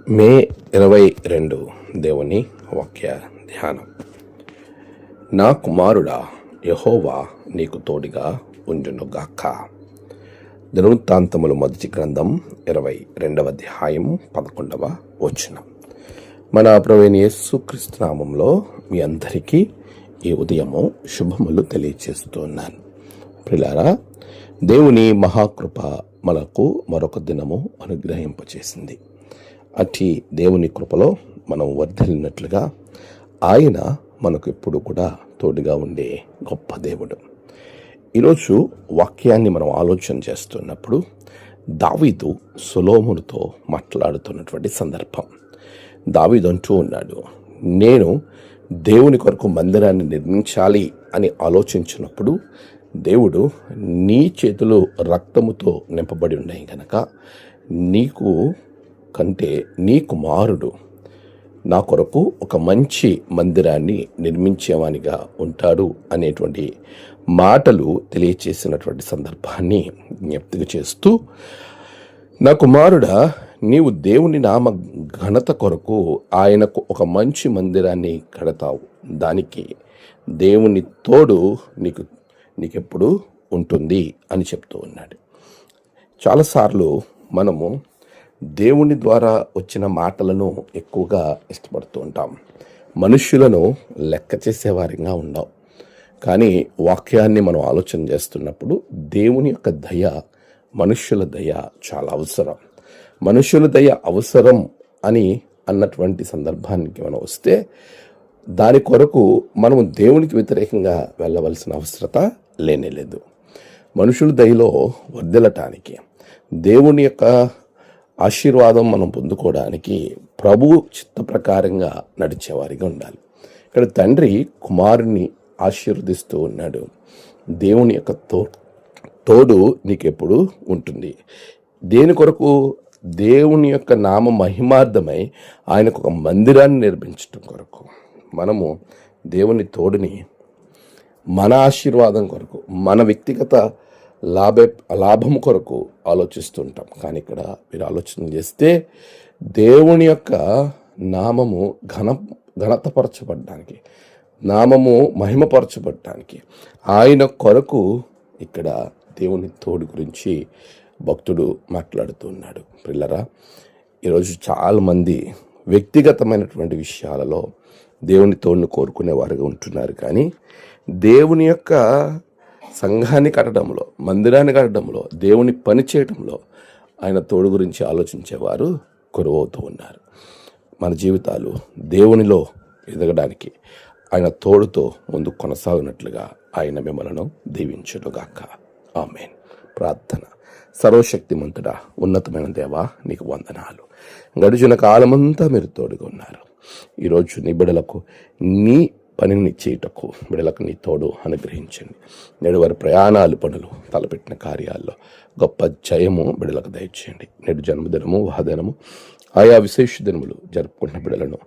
మే 22 దేవుని వాక్య ధ్యానం. నా కుమారుడా, యెహోవా నీకు తోడుగా ఉండునుగాక. దినవృత్తాంతములు మొదటి గ్రంథం 22వ అధ్యాయం 11వ వచనం. మన ప్రభువైన యేసుక్రీస్తు నామములో మీ అందరికీ ఈ ఉదయము శుభములు తెలియచేస్తున్నాను. ప్రియులారా, దేవుని మహాకృప మనకు మరొక దినము అనుగ్రహింపచేసింది. అట్టి దేవుని కృపలో మనం వర్ధిల్లినట్లుగా ఆయన మనకు ఎప్పుడు కూడా తోడుగా ఉండే గొప్ప దేవుడు. ఈరోజు వాక్యాన్ని మనం ఆలోచన చేస్తున్నప్పుడు దావీదు సొలొమోనుతో మాట్లాడుతున్నటువంటి సందర్భం. దావీదు అంటూ ఉన్నాడు, నేను దేవుని కొరకు మందిరాన్ని నిర్మించాలి అని ఆలోచించినప్పుడు దేవుడు నీ చేతులు రక్తముతో నింపబడి ఉన్నాయి కనుక నీకు కంటే నీ కుమారుడు నా కొరకు ఒక మంచి మందిరాన్ని నిర్మించేవానిగా ఉంటాడు అనేటువంటి మాటలు తెలియచేసినటువంటి సందర్భాన్ని జ్ఞప్తిగా చేస్తూ, నా కుమారుడా, నీవు దేవుని నామ ఘనత కొరకు ఆయనకు ఒక మంచి మందిరాన్ని కడతావు. దానికి దేవుని తోడు నీకెప్పుడు ఉంటుంది అని చెప్తూ ఉన్నాడు. చాలాసార్లు మనము దేవుని ద్వారా వచ్చిన మాటలను ఎక్కువగా ఇష్టపడుతూ ఉంటాం. మనుష్యులను లెక్క చేసేవారిగా ఉండం. కానీ వాక్యాన్ని మనం ఆలోచన చేస్తున్నప్పుడు దేవుని యొక్క దయ, మనుష్యుల దయ చాలా అవసరం. మనుష్యుల దయ అవసరం అని అన్నటువంటి సందర్భానికి మనం వస్తే దాని కొరకు మనము దేవునికి వ్యతిరేకంగా వెళ్ళవలసిన అవసరత లేనేలేదు. మనుషుల దయలో వర్ధిల్లటానికి, దేవుని యొక్క ఆశీర్వాదం మనం పొందుకోవడానికి ప్రభు చిత్త ప్రకారంగా నడిచేవారిగా ఉండాలి. ఇక్కడ తండ్రి కుమారుని ఆశీర్వదిస్తూ ఉన్నాడు. దేవుని యొక్క తోడు నీకెప్పుడు ఉంటుంది. దేని కొరకు? దేవుని యొక్క నామ మహిమార్థమై ఆయనకు ఒక మందిరాన్ని నిర్మించడం కొరకు. మనము దేవుని తోడుని మన ఆశీర్వాదం కొరకు, మన వ్యక్తిగత లాభం కొరకు ఆలోచిస్తుంటాం. కానీ ఇక్కడ మీరు ఆలోచన చేస్తే దేవుని యొక్క నామము ఘనతపరచబడడానికి, నామము మహిమపరచబడటానికి ఆయన కొరకు ఇక్కడ దేవుని తోడు గురించి భక్తుడు మాట్లాడుతూ ఉన్నాడు. పిల్లరా, ఈరోజు చాలామంది వ్యక్తిగతమైనటువంటి విషయాలలో దేవుని తోడును కోరుకునే వారుగా ఉంటున్నారు. కానీ దేవుని యొక్క సంఘాన్ని కట్టడంలో, మందిరాన్ని కట్టడంలో, దేవుని పని చేయడంలో ఆయన తోడు గురించి ఆలోచించేవారు కొరువవుతూ ఉన్నారు. మన జీవితాలు దేవునిలో ఎదగడానికి ఆయన తోడుతో ముందుకు కొనసాగినట్లుగా ఆయన మిమ్మలను దీవించునుగాక. ఆమేన్. ప్రార్థన. సర్వశక్తిమంతుడా, ఉన్నతమైన దేవా, నీకు వందనాలు. గడిచిన కాలమంతా మీరు తోడుగా ఉన్నారు. ఈరోజు నీ బిడ్డలకు నీ పనిని చేయటకు బిడ్డలకు నీ తోడు అనుగ్రహించండి. నేడు వారి ప్రయాణాలు, పనులు, తలపెట్టిన కార్యాల్లో గొప్ప జయము బిడ్డలకు దయచేయండి. నేడు జన్మదినము, వాహదినము, ఆయా విశేష దినములు జరుపుకుంటున్న బిడ్డలను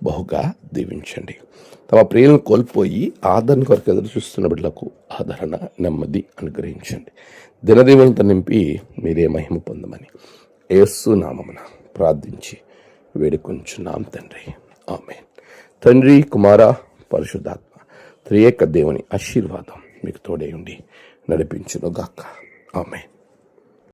బహుగా దీవించండి. తమ ప్రియులను కోల్పోయి ఆదరణ కొరకు ఎదురు చూస్తున్న బిడ్డలకు ఆదరణ, నెమ్మది అనుగ్రహించండి. దినదీవులతో నింపి మీరే మహిమ పొందమని యేసు నామమున ప్రార్థించి వేడుకొంచున్నాం తండ్రి. ఆమేన్. తండ్రి, కుమార, పరిశుద్ధాత్మ త్రియేక దేవుని ఆశీర్వాదం మీకు తోడై ఉండి నడిపించునుగాక. ఆమేన్.